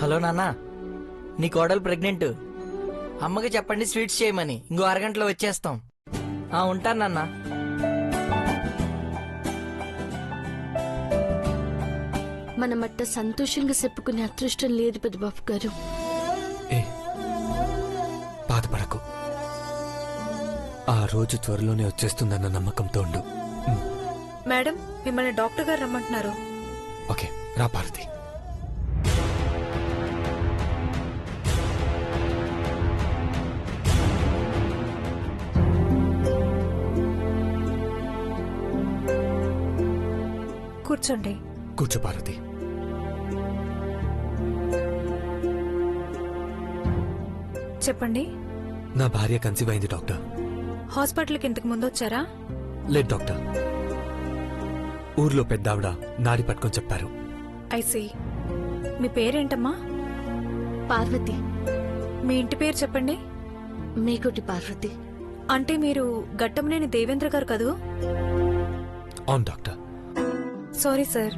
Hello నాన్న, నీ కోడలు ప్రెగ్నెంట్. అమ్మకి చెప్పండి స్వీట్స్ చేయమని. ఇంకో అరగంటలో వచ్చేస్తాం. ఉంటాను నాన్న. మనమట్ట సంతోషంగా చెప్పుకునే అదృష్టం లేదు పెద్దబాబు గారు. ఏ బాధపడకు, ఆ రోజు త్వరలోనే వచ్చేస్తుందన్న నమ్మకంతో ఉండు. మేడం, మిమ్మల్ని డాక్టర్ గారు రమ్మంటున్నారు. ఓకే, రా పార్వతి. కూర్చోండి. కూర్చో పార్వతి. చెప్పండి. నా భార్య కన్సీవ్ అయింది డాక్టర్. హాస్పిటల్కి ఇంతకు ముందు వచ్చారా? లేదు డాక్టర్, ఊర్లో పెద్దావిడ నాడి పట్టుకొని చెప్పారు. ఐసీ. మీ పేరేంటమ్మా? పార్వతి. మీ ఇంటి పేరు చెప్పండి. మేకోటి పార్వతి. అంటే మీరు గట్టంనేని దేవేంద్ర గారు కదూ? అవును డాక్టర్. సారీ సార్,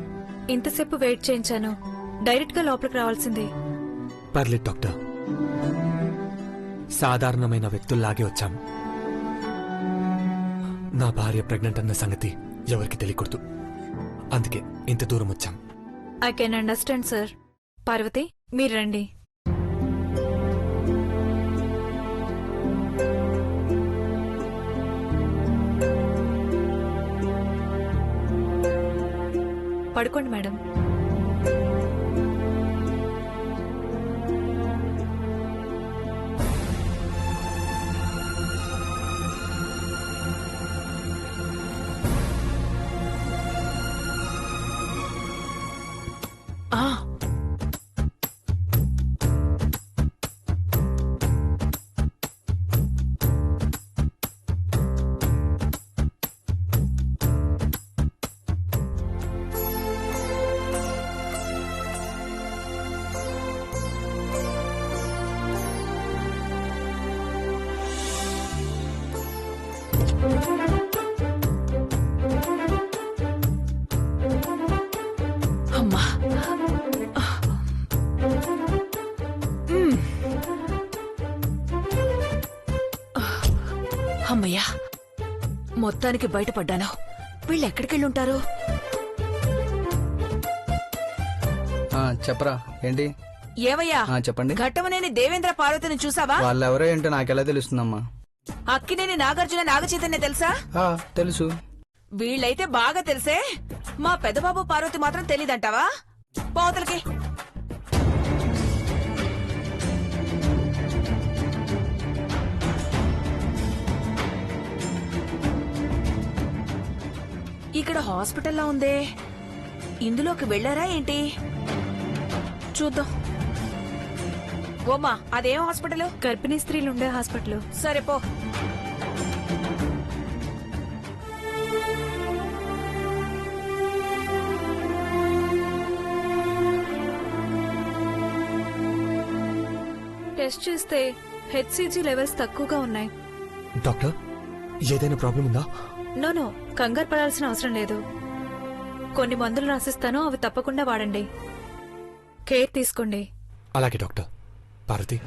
ఇంతసేపు వెయిట్ చేయించాను. డైరెక్ట్ గా లోపలికి రావాల్సిందే. పర్లేదు డాక్టర్, సాధారణమైన వ్యక్తుల్లాగే వచ్చాం. నా భార్య ప్రెగ్నెంట్ అన్న సంగతి ఎవరికి తెలియకూడదు, అందుకే ఇంత దూరం వచ్చాం. I can understand sir. Parvati, మీరు రండి. పడుకోండి మేడం. అమ్మా, అమ్మయ్యా, మొత్తానికి బయటపడ్డాను. వీళ్ళు ఎక్కడికెళ్ళుంటారు? చెప్పరా ఏంటి? ఏవయ్యా, చెప్పండి. ఘట్టమనేని దేవేంద్ర పార్వతిని చూసావా? వాళ్ళెవరో ఏంటో నాకెలా తెలుస్తుందమ్మా? అక్కినేని నాగార్జున నాగచైతన్య తెలుసా? తెలుసు. వీళ్ళైతే బాగా తెలిసే. మా పెద్దబాబు పార్వతి మాత్రం తెలీదంటావా? పోతలకి. ఇక్కడ హాస్పిటల్లా ఉందే, ఇందులోకి వెళ్లారా ఏంటి? చూద్దాం. ఓమా, అదేం హాస్పిటల్? గర్భిణీ స్త్రీలు ఉండే హాస్పిటల్. సరే పో. టెస్ట్ చేస్తే హెచ్సిజీ లెవెల్స్ తక్కువగా ఉన్నాయి. డాక్టర్, ఏదైనా ప్రాబ్లం ఉందా? నో, కంగారు పడాల్సిన అవసరం లేదు. కొన్ని మందులు రాసిస్తాను, అవి తప్పకుండా వాడండి. కేర్ తీసుకోండి. అలాగే డాక్టర్. పార్వతి,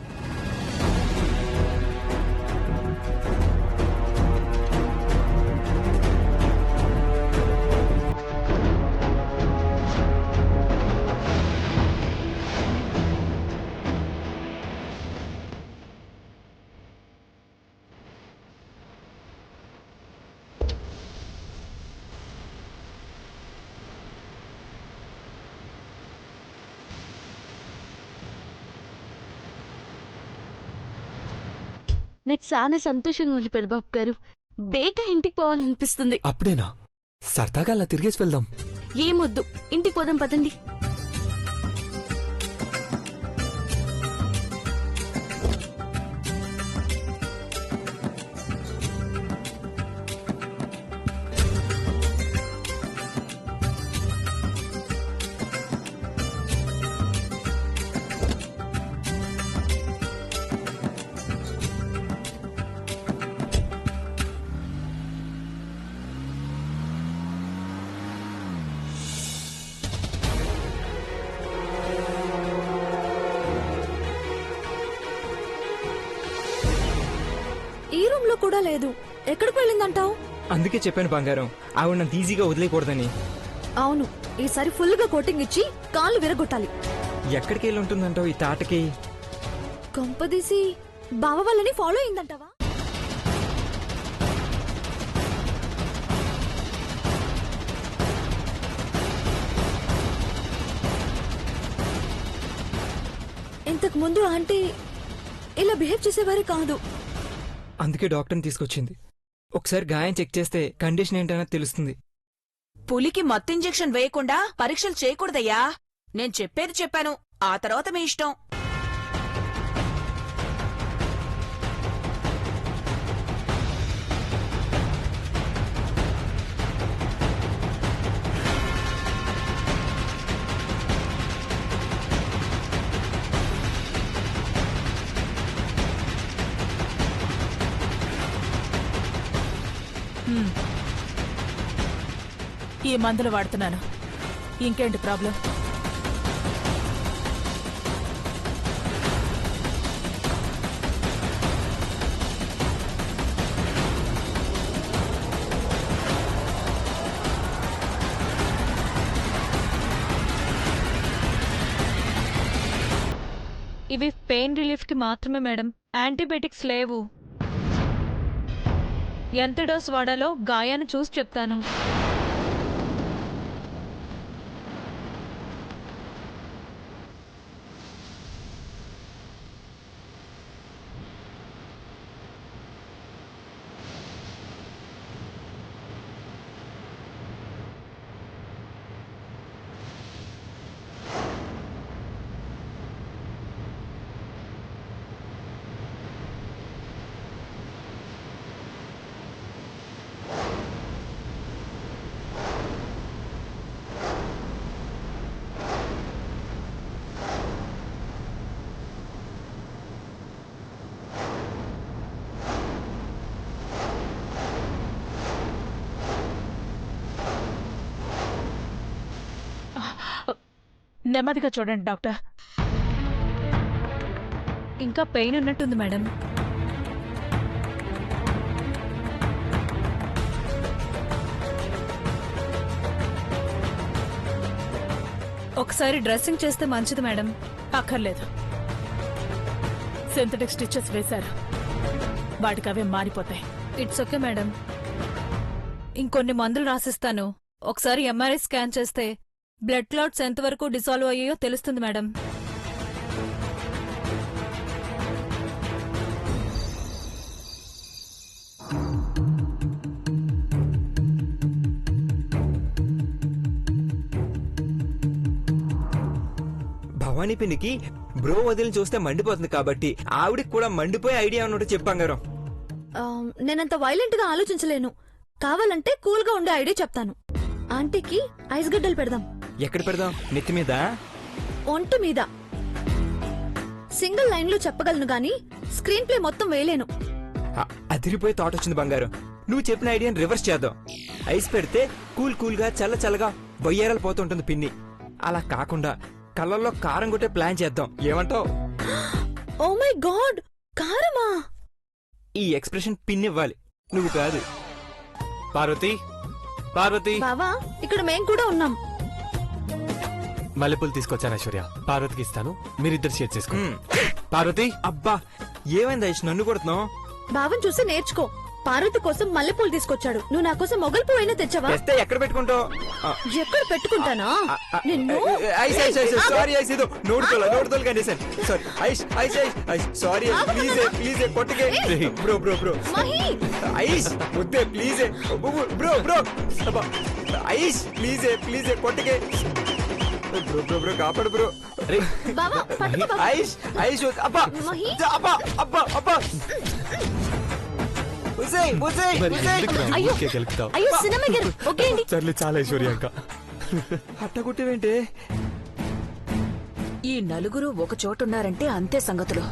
నాకు చాలా సంతోషంగా ఉంది పెద్దబాబు గారు. బేగా ఇంటికి పోవాలనిపిస్తుంది. అప్పుడేనా? సరదాగా అలా తిరిగేసి వెళ్దాం. ఏమొద్దు, ఇంటికి పోదాం పదండి. కూడా లేదు. ఎక్కడికి వెళ్ళిందంటావు? అందుకే చెప్పాను బంగారం, ఆవిడ నన్ను ఈజీగా వదిలేయకూడదని. అవును, ఈసారి ఫుల్ గా కోటింగ్ ఇచ్చి కాళ్ళు విరగొట్టాలి. ఎక్కడికి వెళ్ళి ఉంటుందంటావు ఈ తాటకి? కొంపదీసి బావ వాళ్ళని ఫాలో అయిందంటావా? ఇంతకు ముందు ఆంటీ ఇలా బిహేవ్ చేసేవారే కాదు. అందుకే డాక్టర్ని తీసుకొచ్చింది. ఒకసారి గాయం చెక్ చేస్తే కండిషన్ ఏంటన్నది తెలుస్తుంది. పులికి మత్తు ఇంజెక్షన్ వేయకుండా పరీక్షలు చేయకూడదయ్యా. నేను చెప్పేది చెప్పాను, ఆ తర్వాత మీ ఇష్టం. ఈ మందులు వాడుతున్నాను. ఇంకేంటి ప్రాబ్లం? ఇవి పెయిన్ రిలీఫ్ కి మాత్రమే మేడం, యాంటీబయాటిక్స్ లేవు. ఎంత డోస్ వాడాలో గాయాన్ని చూసి చెప్తాను. నెమ్మదిగా చూడండి డాక్టర్. ఇంకా పెయిన్ ఉన్నట్టుంది మేడం. ఒకసారి డ్రెస్సింగ్ చేస్తే మంచిది మేడం. అక్కర్లేదు, సింథటిక్ స్టిచెస్ వేశారు, వాటికి అవే మారిపోతాయి. It's okay madam. ఇంకొన్ని మందులు రాసిస్తాను. ఒకసారి ఎంఆర్ఐ స్కాన్ చేస్తే బ్లడ్ క్లాట్స్ ఎంతవరకు డిసాల్వ్ అయ్యాయో తెలుస్తుంది మేడం. భవానీ పిన్నికి బ్రో వదిలి చూస్తే మండిపోతుంది కాబట్టి ఆవిడికి కూడా మండిపోయే ఐడియా ఉన్నట్టు చెప్పంగారం. నేనంత వైలెంట్ గా ఆలోచించలేను. కావాలంటే కూల్ గా ఉండే ఐడియా చెప్తాను. ఆంటీకి ఐస్ గడ్డలు పెడదాం. ఎక్కడ పెడదాం? నెత్తి మీద? ఒంటి మీద. సింగిల్ లైన్ లో చెప్పగలను గాని స్క్రీన్ ప్లే మొత్తం వేయలేను. అదిరిపోయి థాట్ వచ్చింది బంగారం. నువ్వు చెప్పిన ఐడియాని రివర్స్ చేద్దాం. ఐస్ పెడితే కూల్ కూల్ గా చల్ల చల్లగా బొయ్యేరాలు పోతుంటుంది పిన్ని. అలా కాకుండా కళ్ళల్లో కారం కొట్టే ప్లాన్ చేద్దాం. ఏమంటావు? ఓ మై గాడ్, కారమా? ఈ ఎక్స్ప్రెషన్ పిన్ ఇవ్వాలి, నువ్వు కాదు. పార్వతి, పార్వతి. బావా, ఇక్కడ మేం కూడా ఉన్నాం. మల్లెపూలు తీసుకొచ్చాను ఐశ్వర్య, పార్వతికి ఇస్తాను, మీరిద్దరు షేర్ చేసుకోండి. పార్వతి. అబ్బా, ఏమైంది ఐష్ నన్ను కొడుతున్నావు? బావని చూసి నేర్చుకో. పార్వతి కోసం మల్లెపూలు తీసుకొచ్చాడు. నువ్వు నా కోసం మొగల్ పువ్వు అయినా తెచ్చావా? తెస్తే ఎక్కడ పెట్టుకుంటావు? ఎక్కడ పెట్టుకుంటానా నిన్ను? సారీ ఐస్, ఇదో నోడుతోలు కనేసాను. Sorry ice, ice ice sorry, please please కొట్టకే. బ్రో బ్రో బ్రో ఐస్ ముద్దే please bro bro ice please please కొట్టకే. బ్రో బ్రో బ్రో కాపాడు బ్రో. బావా పట్టుకో బావా. ఐస్ ఐస్ అబ్బా అబ్బా అబ్బా అబ్బా. అయ్యో సినిమా గారు, ఓకే అండి. సర్లే చాలా ఐశ్వర్య. ఇంకా అట్టగుట్టేవేంటే? ఈ నలుగురు ఒక చోటున్నారంటే అంతే సంగతులు.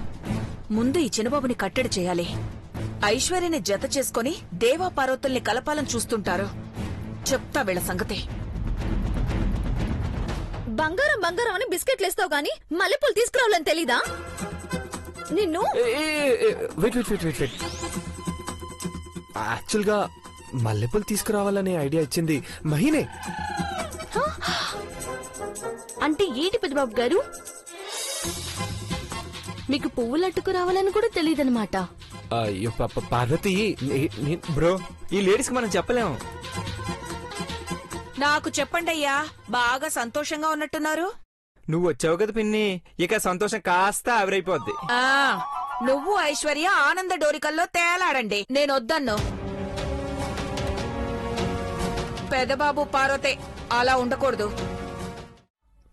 ముందు ఈ చిన్నబాబుని కట్టడి చేయాలి. ఐశ్వర్యని జత చేసుకుని దేవా పార్వతుల్ని కలపాలని చూస్తుంటారు. చెప్తా వీళ్ళ సంగతి. బంగారం బంగారం అని బిస్కెట్లు వేస్తావు గానీ మల్లెపూలు తీసుకురావాలని తెలీదా నిన్ను? Wait wait wait wait wait. యాక్చువల్గా మల్లెపూలు తీసుకురావాలనే ఐడియా ఇచ్చింది మహినే. అంటే ఏంటి పెద్దబాబు గారు, మీకు పువ్వులు అట్టుకు రావాలని కూడా తెలియదన్నమాట. అయ్యో పార్వతి, బ్రో ఈ లేడీస్ కి మనం చెప్పలేము. నాకు చెప్పండి అయ్యా, బాగా సంతోషంగా ఉన్నట్టున్నారు. నువ్వు వచ్చావు కదా పిన్ని, ఇక సంతోషం కాస్త ఆవిరైపోద్ది. ఆ నువ్వు ఐశ్వర్య ఆనంద డోరికల్లో తేలాడండి, నేనొద్దన్ను. పెదబాబు పార్వతే అలా ఉండకూడదు.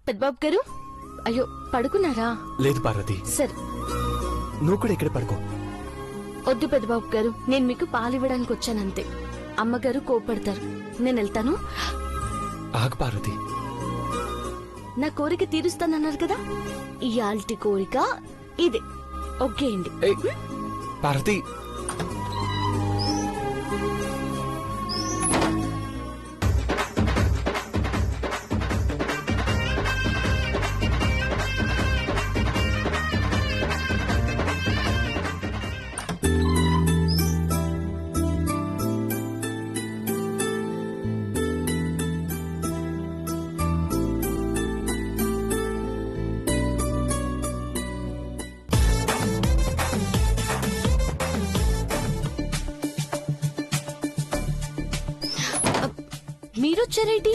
పెద్దబాబు గారు, అయ్యో పడుకున్నారా? లేదు పార్వతి, సరే నువ్వు కూడా ఇక్కడ పడుకో. వద్దు పెద్దబాబు గారు, నేను మీకు పాలివ్వడానికి వచ్చానంతే. అమ్మగారు కోపడతారు, నేను వెళ్తాను. ఆగు పార్వతి. నా కోరిక తీరుస్తానన్నారు కదా, ఇయాల్టి కోరిక ఇదే. ఓకే అండి. ఏయ్, పార్వతి. మీరొచ్చారేంటి?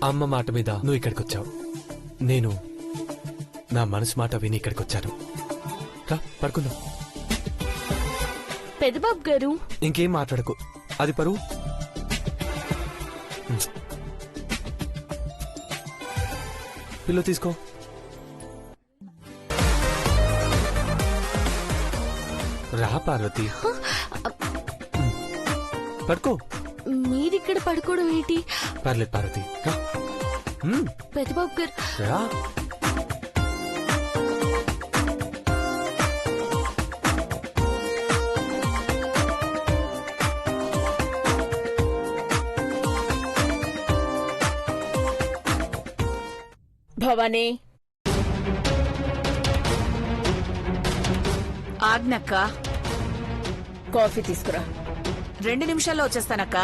అమ్మ మాట మీద నువ్వు ఇక్కడికి వచ్చావు, నేను నా మనసు మాట విని ఇక్కడికి వచ్చాను. రా పడుకుందాం. పెద్దబాబు గారు, ఇంకేం మాట్లాడకు, అది పరువు. పిల్లో తీసుకో. రా పార్వతి, పడుకో. మీరిక్కడ పడుకోవడం ఏంటి? పర్లేదు పార్వతి, రా. పెద్దబాబు గారు, రా. భవానీ, ఆజ్ఞక్క, కాఫీ తీసుకురా. 2 నిమిషాల్లో వచ్చేస్తానక్క.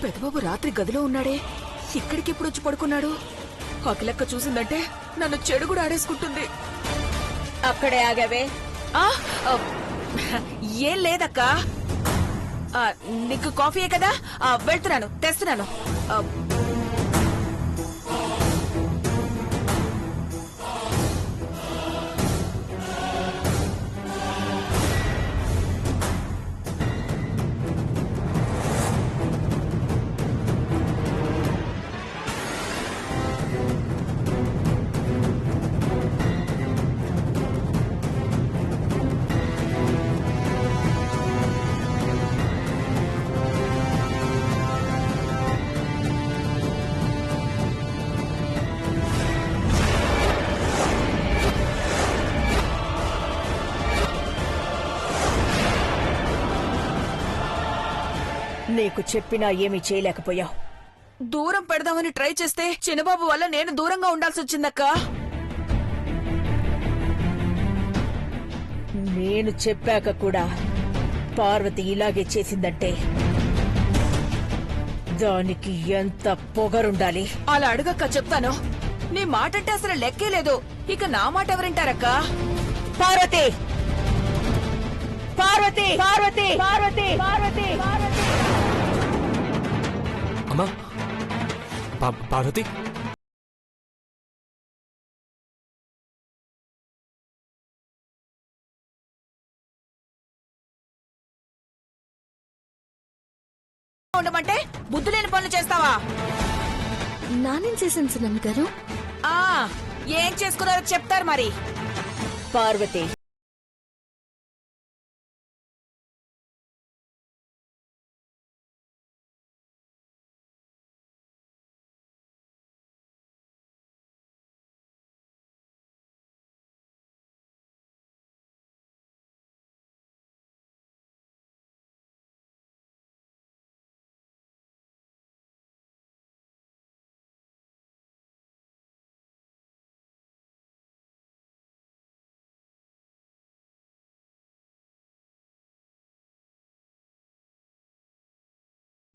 పెద్దబాబు రాత్రి గదిలో ఉన్నాడే, ఇక్కడికి ఎప్పుడు వచ్చి పడుకున్నాడు? అఖిలక్క చూసిందంటే నన్ను చెడు కూడా ఆడేసుకుంటుంది. అక్కడే ఆగావే? ఏం లేదక్క. నీకు కాఫీయే కదా, వెళ్తున్నాను, తెస్తున్నాను. నీకు చెప్పినా ఏమీ చేయలేకపోయావు. దూరం పెడదామని ట్రై చేస్తే చిన్నబాబు వల్ల నేను దూరంగా ఉండాల్సి వచ్చిందక్క. నేను చెప్పాక కూడా పార్వతి ఇలాగే చేసిందంటే దానికి ఎంత పొగరుండాలి. అలా అడుగక్క, చెప్తాను. నీ మాటంటే అసలు లెక్కే లేదు. ఇక నా మాట ఎవరింటారక్క? పార్వతి, పార్వతి, పార్వతి, పార్వతి, పార్వతి, పార్వతి. అమ్మా, పార్వతి. ఉండమంటే బుద్ధి లేని పనులు చేస్తావా? నానేం చేశాను సునమ్ గారు? ఏం చేసుకున్నారో చెప్తారు మరి. పార్వతి,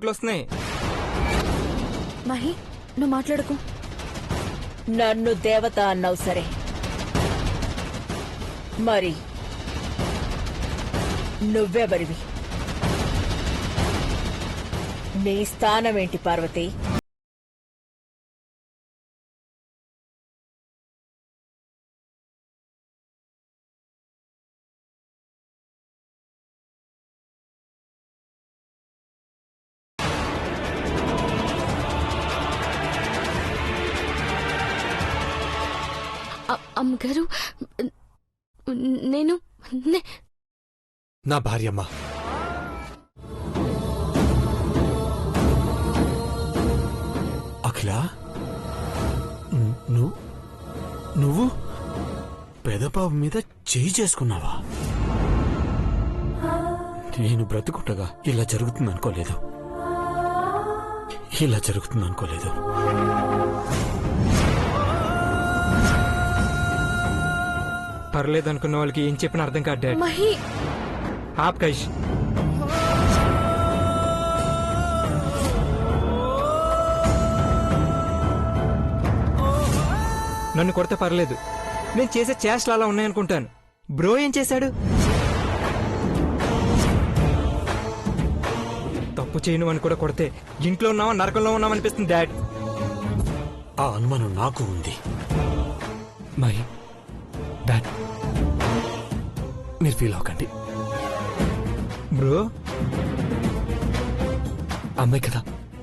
వస్తున్నాయి. మహి నువ్వు మాట్లాడకు. నన్ను దేవత అన్నావు సరే, మరి నువ్వెవరివి? నీ స్థానమేంటి పార్వతి? అమ్మగారు నేను నా భార్యమ్మ. అఖిల, నువ్వు పెదబాబు మీద చేయి చేసుకున్నావా? నేను బ్రతుకుంటగా ఇలా జరుగుతుంది అనుకోలేదు. పర్లేదు అనుకున్న వాళ్ళకి ఏం చెప్పినా అర్థం కాదు డాడ్. మహి ఆప్ కైష్. నన్ను కొడితే పర్లేదు, నేను చేసే చేష్టలు అలా ఉన్నాయనుకుంటాను. బ్రో ఏం చేశాడు? తప్పు చేయను అని కూడా కొడితే ఇంట్లో ఉన్నావా నరకంలో ఉన్నామనిపిస్తుంది డాడ్. ఆ అనుమానం నాకు ఉంది. మరి డాడ్, మీరు ఫీల్ అవ్వకండి. బ్రో అమ్మాయి కదా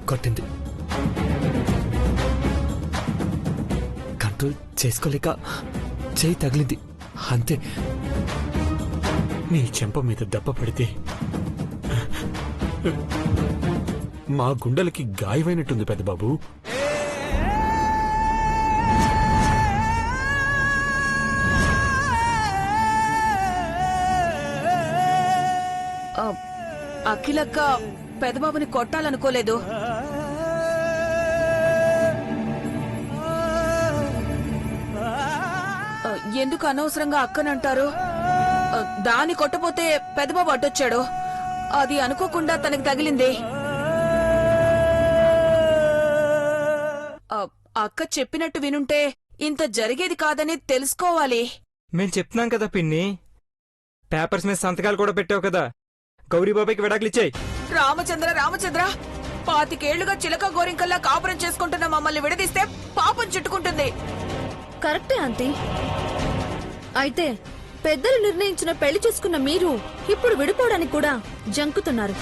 కొట్టింది, కంట్రోల్ చేసుకోలేక చేయి తగిలింది అంతే. నీ చెంప మీద దెబ్బ పడితే మా గుండెలకి గాయమైనట్టుంది పెద్దబాబు. అఖిలక్క పెదబాబుని కొట్టాలనుకోలేదు. ఎందుకు అనవసరంగా అక్కనంటారు? దాన్ని కొట్టపోతే పెదబాబు అడ్డొచ్చాడు, అది అనుకోకుండా తనకి తగిలింది. అక్క చెప్పినట్టు వినుంటే ఇంత జరిగేది కాదని తెలుసుకోవాలి. మేం చెప్తున్నాం కదా పిన్ని, పేపర్స్ మీద సంతకాలు కూడా పెట్టావు కదా. గౌరీబాబాయ్కి విడాకులు ఇచ్చాయి. రామచంద్ర 25 ఏళ్లుగా చిలక గోరింకల్లా కాపురం చేసుకుంటున్న మమ్మల్ని విడదీస్తే పాపం చుట్టుకుంటుంది. కరెక్టే ఆంటీ. అయితే పెద్దలు నిర్ణయించిన పెళ్లి చేసుకున్న మీరు ఇప్పుడు విడిపోవడానికి కూడా జంకుతున్నారు.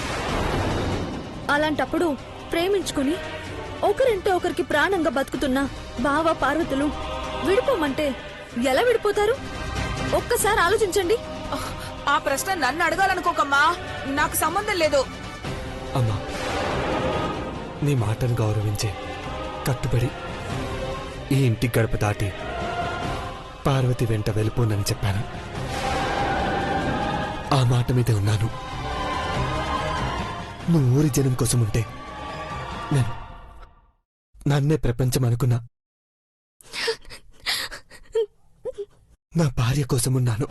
అలాంటప్పుడు ప్రేమించుకుని ఒకరింటే ఒకరికి ప్రాణంగా బతుకుతున్న బావ పార్వతులు విడిపోమంటే ఎలా విడిపోతారు? ఒక్కసారి ఆలోచించండి. ఆ ప్రశ్న నన్ను అడగాలనుకోకమ్మా, నాకు సంబంధం లేదు. అమ్మా, నీ మాటను గౌరవించే కట్టుబడి ఈ ఇంటి గడప దాటి పార్వతి వెంట వెళ్ళిపోనని చెప్పాను. ఆ మాట మీదే ఉన్నాను. నువ్వు ఊరి జనం కోసం ఉంటే నేను నన్నే ప్రపంచం అనుకున్నా. నా భార్య కోసం ఉన్నాను.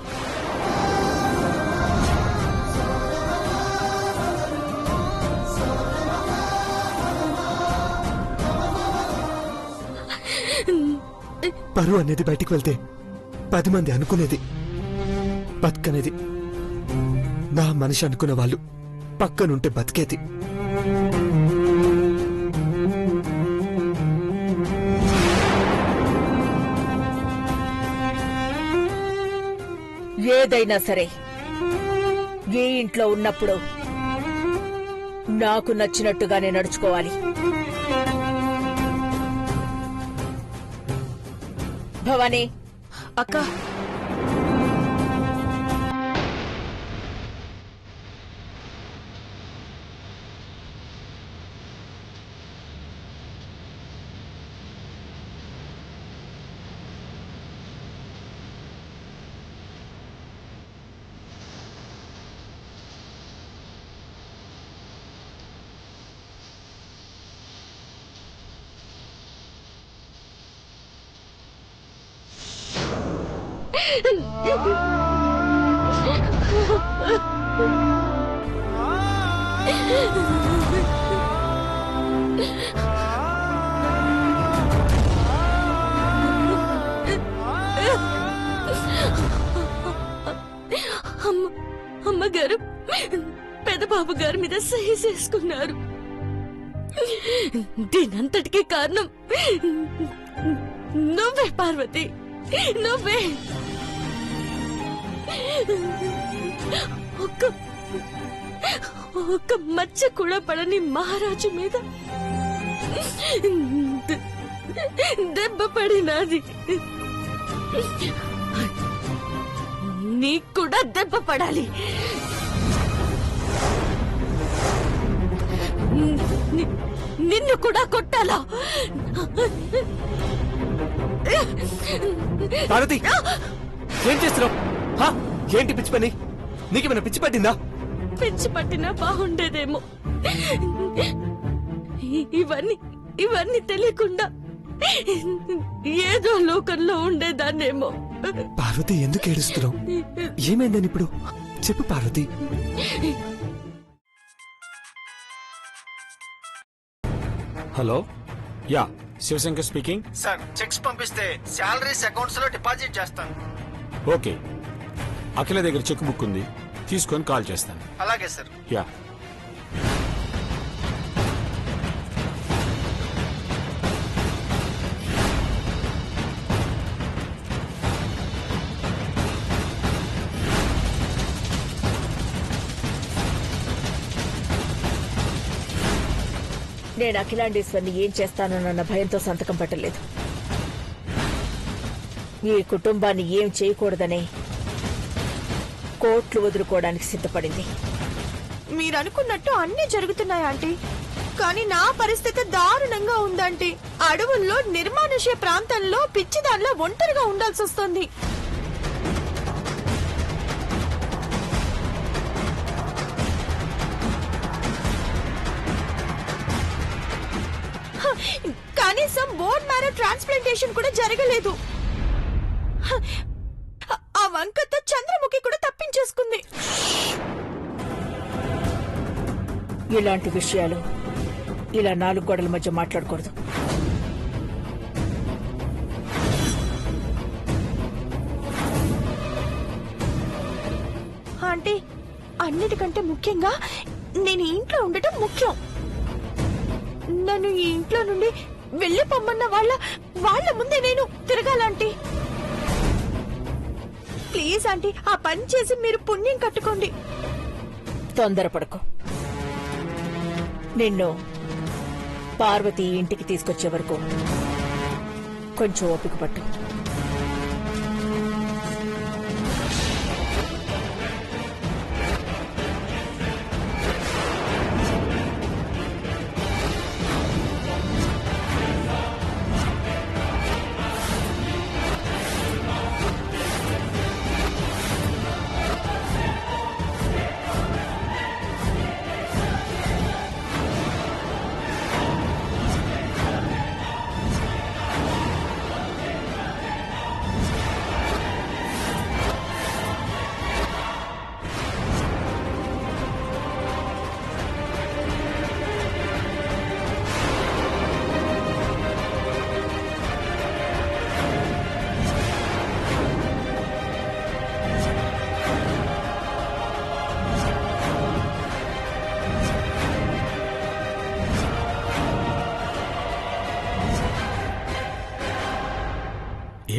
పరువు అనేది బయటికి వెళ్తే 10 మంది అనుకునేది బతుకనేది. నా మనిషి అనుకున్న వాళ్ళు పక్కనుంటే బతికేది. ఏదైనా సరే ఏ ఇంట్లో ఉన్నప్పుడు నాకు నచ్చినట్టుగానే నడుచుకోవాలి. భవానీ అక్క, అమ్మగారు పెదబాబు గారి మీద సహి చేసుకున్నారు. దీనంతటికీ కారణం నువ్వే పార్వతి, నువ్వే. ఒక్క మచ్చ కూడా పడని మహారాజు మీద దెబ్బ పడినది. నీకు కూడా దెబ్బ పడాలి. నిన్ను కూడా కొట్టాలా? పార్వతి ఏం చేస్తున్నావు? ఏంటి పిచ్చి పని? నీకేమైనా పిచ్చి పట్టిందా? పిచ్చి పట్టినా బాగుండేదేమో. ఇవన్నీ తెలియకుండా ఏదో లోకంలో ఉండేదాన్నేమో. పార్వతి ఎందుకు ఏడుస్తున్నావు? ఏమైందని ఇప్పుడు చెప్పు Parvati. Hello, yeah Shivshankar speaking. Sir cheques పంపిస్తే శాలరీస్ అకౌంట్స్ లో డిపాజిట్ చేస్తాను. ఓకే, అఖిల దగ్గర చెక్ బుక్ ఉంది, తీసుకొని కాల్ చేస్తాను. అలాగే సార్. యా. నేను అఖిలాండేశ్వర్ని ఏం చేస్తానోనన్న భయంతో సంతకం పెట్టలేదు. ఈ కుటుంబాన్ని ఏం చేయకూడదనే కోట్లు వదులుకోవడానికి సిద్ధపడింది. మీరనుకున్నట్టు అన్ని జరుగుతున్నాయి ఆంటీ, కానీ నా పరిస్థితి దారుణంగా ఉందంటీ. అడవుల్లో నిర్మానుష్య ప్రాంతంలో పిచ్చిదానిలో ఒంటరిగా ఉండాల్సి వస్తుంది. కనీసం బోన్ మ్యారో ట్రాన్స్ప్లాంటేషన్ కూడా జరగలేదు. ఆ వంకతో చంద్రముఖి కూడా తప్పించేసుకుంది. ఇలాంటి విషయాలు ఇలా 4 గోడల మధ్య మాట్లాడకూడదు. ఆంటీ, అన్నిటికంటే ముఖ్యంగా నేను ఈ ఇంట్లో ఉండటం ముఖ్యం. నన్ను ఈ ఇంట్లో నుండి వెళ్లి పొమ్మన్న వాళ్ళ ముందే నేను తిరగాలంటీ. ప్లీజ్ ఆంటీ, ఆ పని చేసి మీరు పుణ్యం కట్టుకోండి. తొందరపడకు. నిన్ను పార్వతి ఇంటికి తీసుకొచ్చే వరకు కొంచెం ఓపిక పట్టు.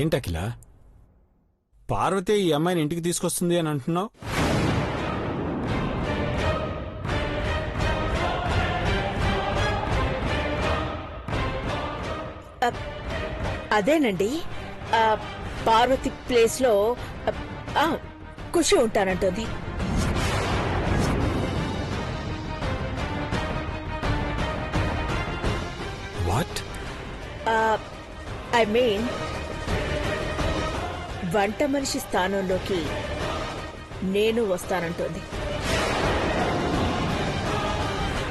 ఏంటఖిల, పార్వతి ఈ అమ్మాయిని ఇంటికి తీసుకొస్తుంది అని అంటున్నావు? అదేనండి, పార్వతి ప్లేస్ లో ఖుషి ఉంటానంటుంది. వాట్? ఐ మీన్, వంట మనిషి స్థానంలోకి నేను వస్తానంటోంది.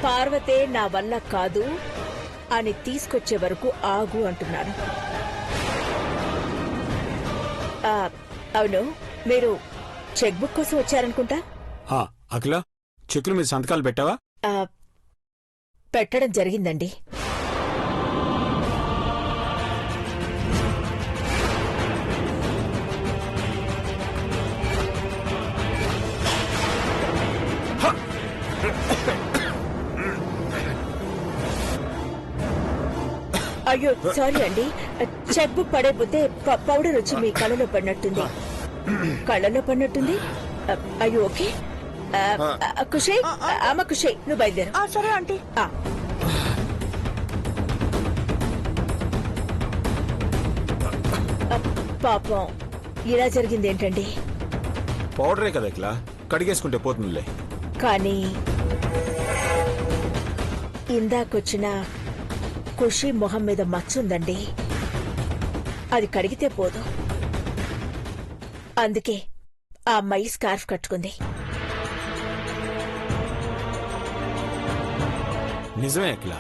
పార్వతే నా వల్ల కాదు అని తీసుకొచ్చే వరకు ఆగు అంటున్నాను. అవును, మీరు చెక్ బుక్ కోసం వచ్చారనుకుంటా. అఖిల, చెక్కుల మీద సంతకాలు పెట్టావా? పెట్టడం జరిగిందండి. అయ్యో సారీ అండి, చెక్ బుక్ పడైపోతే పౌడర్ వచ్చి మీ కళ్ళలో పడినట్టుంది. కళ్ళలో పడినట్టుంది. అయ్యో ఓకే. కుషే, అమ్మ కుషే, నువ్వు బయలుదేరు. సరే ఆంటీ. పాపం ఇలా జరిగింది ఏంటండి? పౌడరే కదా ఇట్లా కడిగేసుకుంటే పోతుందిలే. కానీ ఇందాకొచ్చిన ఖుషి మొహం మీద మచ్చుందండి, అది కడిగితే పోదు. అందుకే ఆ అమ్మాయి స్కార్ఫ్ కట్టుకుంది. నిజమే అఖిల,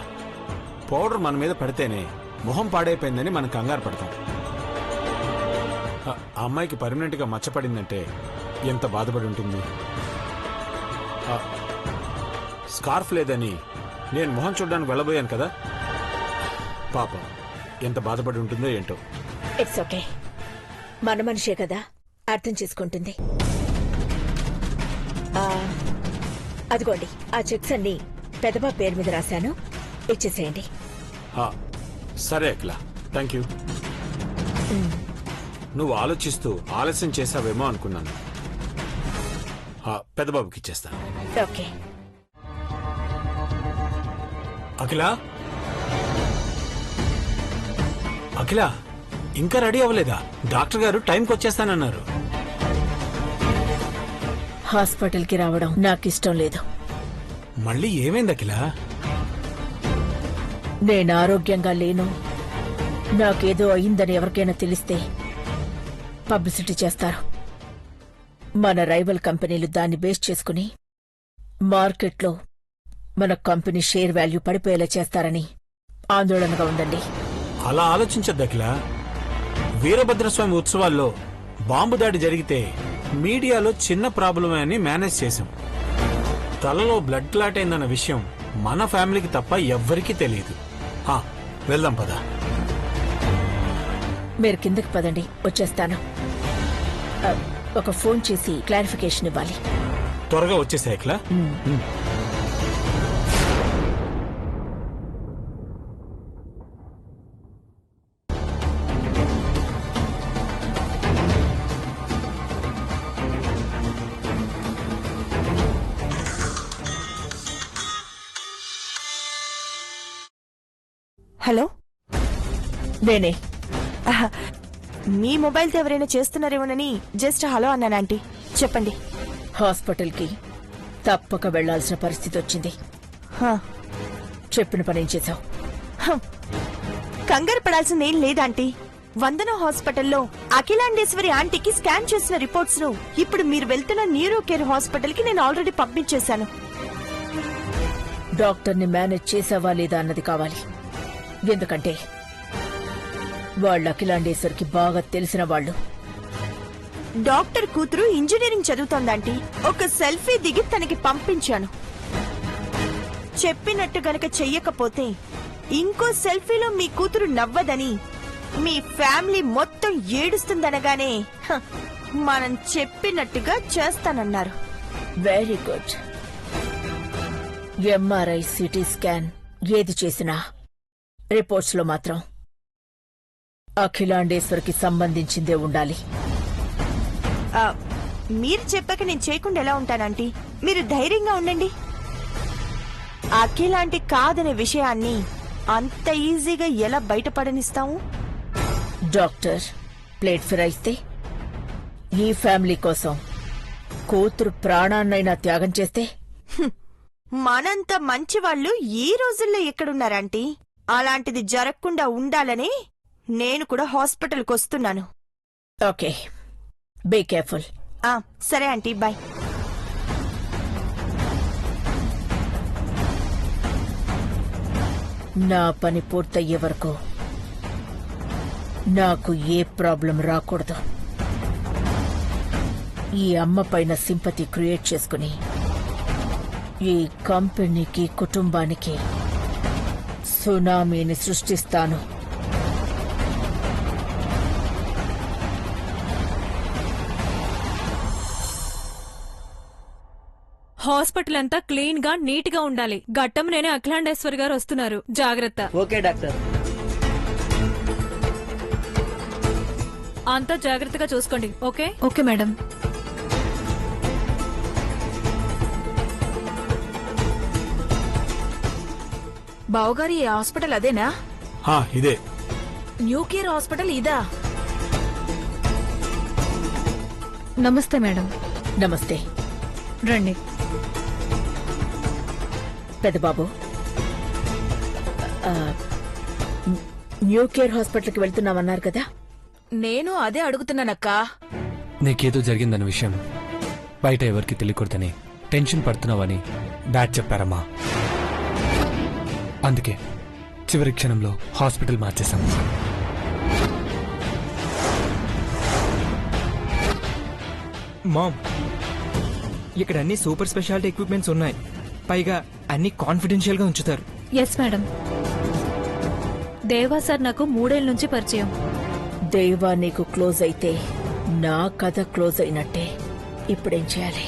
పౌడర్ మన మీద పడితేనే మొహం పాడైపోయిందని మనం కంగారు పడతాం. ఆ అమ్మాయికి పర్మనెంట్ గా మచ్చపడిందంటే ఎంత బాధపడి ఉంటుంది. స్కార్ఫ్ లేదని నేను మొహం చూడడానికి వెళ్ళబోయాను కదా, పాపం ఎంత బాధపడి ఉంటుందో ఏంటో. ఇట్స్ ఓకే, మన మనిషే కదా, అర్థం చేసుకుంటుంది. అదిగోండి ఆ చెక్స్ అన్ని పెద్దబాబు పేరు మీద రాశాను, ఇచ్చేసేయండి. సరే అఖిల, థ్యాంక్ యూ. నువ్వు ఆలోచిస్తూ ఆలస్యం చేశావేమో అనుకున్నాను. పెద్దబాబుకి ఇచ్చేస్తాను. ఓకే. అఖిల, అఖిల ఇంకా రెడీ అవ్వలేదా? డాక్టర్ గారు టైంకి వచ్చేస్తానన్నారు. హాస్పిటల్ కి రావడం నాకిష్టం లేదు. మళ్ళీ ఏమైంది అఖిల? నేను ఆరోగ్యంగా లేను, నాకేదో అయిందని ఎవరికైనా తెలిస్తే పబ్లిసిటీ చేస్తారు. మన రైవల్ కంపెనీలు దాన్ని బేస్ చేసుకుని మార్కెట్లో మన కంపెనీ షేర్ వాల్యూ పడిపోయేలా చేస్తారని ఆందోళనగా ఉందండి. అలా ఆలోచించద్దు అఖిల. వీరభద్రస్వామి ఉత్సవాల్లో బాంబు దాడి జరిగితే మీడియాలో చిన్న ప్రాబ్లమే అని మేనేజ్ చేశాం. తలలో బ్లడ్ క్లాట్ అయిందన్న విషయం మన ఫ్యామిలీకి తప్ప ఎవ్వరికీ తెలియదు. వెళ్దాం పదా. మీరు కిందకి పదండి, వచ్చేస్తాను. ఒక ఫోన్ చేసి క్లారిఫికేషన్ ఇవ్వాలి. త్వరగా వచ్చేసా అఖిల. హలో, నేనే. మీ మొబైల్తో ఎవరైనా చేస్తున్నారేమోనని జస్ట్ హలో అన్నాను ఆంటీ. చెప్పండి. హాస్పిటల్కి తప్పక వెళ్లాల్సిన పరిస్థితి వచ్చింది. చెప్పిన పనేం చేశావు? కంగారు పడాల్సింది ఏం లేదాంటీ. వందన హాస్పిటల్లో అఖిలాండేశ్వరి ఆంటీకి స్కాన్ చేసిన రిపోర్ట్స్ ను ఇప్పుడు మీరు వెళ్తున్న న్యూరో కేర్ హాస్పిటల్ కి నేను ఆల్రెడీ పంపించేశాను. డాక్టర్ని మేనేజ్ చేసావా లేదా అన్నది కావాలి. ఎందుకంటే వాళ్ళు అఖిలాండేశ్వరికి బాగా తెలిసిన వాళ్ళు. డాక్టర్ కూతురు ఇంజనీరింగ్ చదువుతోందంటీ. ఒక సెల్ఫీ దిగి తనకి పంపించాను. చెప్పినట్టు గనక చెయ్యకపోతే ఇంకో సెల్ఫీలో మీ కూతురు నవ్వదని మీ ఫ్యామిలీ మొత్తం ఏడుస్తుందనగానే మనం చెప్పినట్టుగా చేస్తానన్నారు. Very good. MRI, CT scan ఏది చేసినా రిపోర్ట్స్ లో మాత్రం అఖిలాండేశ్వరికి సంబంధించిందే ఉండాలి. మీరు చెప్పాక నేను చేయకుండా ఎలా ఉంటానంటీ? మీరు ధైర్యంగా ఉండండి. అఖిలాంటి కాదనే విషయాన్ని అంత ఈజీగా ఎలా బయటపడనిస్తాము? డాక్టర్ ప్లేట్ ఫిరాయిస్తే ఈ ఫ్యామిలీ కోసం కూతురు ప్రాణాన్నైనా త్యాగం చేస్తే మనంత మంచి వాళ్ళు ఈ రోజుల్లో ఎక్కడున్నారంటీ? అలాంటిది జరగకుండా ఉండాలని నేను కూడా హాస్పిటల్కి వస్తున్నాను. Okay, be careful. సరే ఆంటీ, బాయ్. నా పని పూర్తయ్యే వరకు నాకు ఏ ప్రాబ్లం రాకూడదు. ఈ అమ్మ పైన సింపతి క్రియేట్ చేసుకుని ఈ కంపెనీకి, కుటుంబానికి సునామీని సృష్టిస్తాను. హాస్పిటల్ అంతా క్లీన్ గా, నీట్ గా ఉండాలి. గట్టం నేనే అఖిలాండేశ్వరి గారు వస్తున్నారు, జాగ్రత్త. Okay doctor. అంతా జాగ్రత్తగా చూసుకోండి. Okay okay madam. బావగారి ఈ హాస్పిటల్ అదేనా? ఇదే. న్యూ కేర్ హాస్పిటల్ ఇదా? నమస్తే మేడం. నమస్తే రండి. పెద్దబాబు, న్యూ కేర్ హాస్పిటల్కి వెళ్తున్నామన్నారు కదా? నేను అదే అడుగుతున్నానక్కా. నీకేదో జరిగిందన్న విషయం బయట ఎవరికి తెలియకూడదని టెన్షన్ పడుతున్నావని డాడ్ చెప్పారమ్మా. అందుకే చివరి క్షణంలో హాస్పిటల్ మార్చేశాం. మామ్, ఇక్కడ అన్ని సూపర్ స్పెషాలిటీ ఎక్విప్మెంట్స్ ఉన్నాయి. పైగా అన్ని కాన్ఫిడెన్షియల్ గా ఉంచుతారు. Yes madam. దేవా సార్ నాకు 3 ఏళ్ల నుంచి పరిచయం. దేవా నీకు క్లోజ్ అయితే నా కథ క్లోజ్ అయినట్టే. ఇప్పుడేం చేయాలి?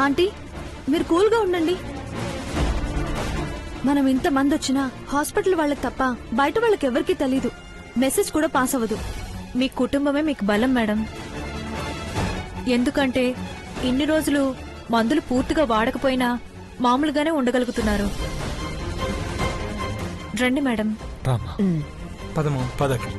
ఆంటీ, మీరు కూల్గా ఉండండి. మనం ఇంతమంది వచ్చినా హాస్పిటల్ వాళ్ళకి తప్ప బయట వాళ్ళకి ఎవరికీ తెలీదు. మెసేజ్ కూడా పాస్ అవ్వదు. మీ కుటుంబమే మీకు బలం మేడం. ఎందుకంటే ఇన్ని రోజులు మందులు పూర్తిగా వాడకపోయినా మామూలుగానే ఉండగలుగుతున్నారు. రండి మేడం. రామా పదమా పదకి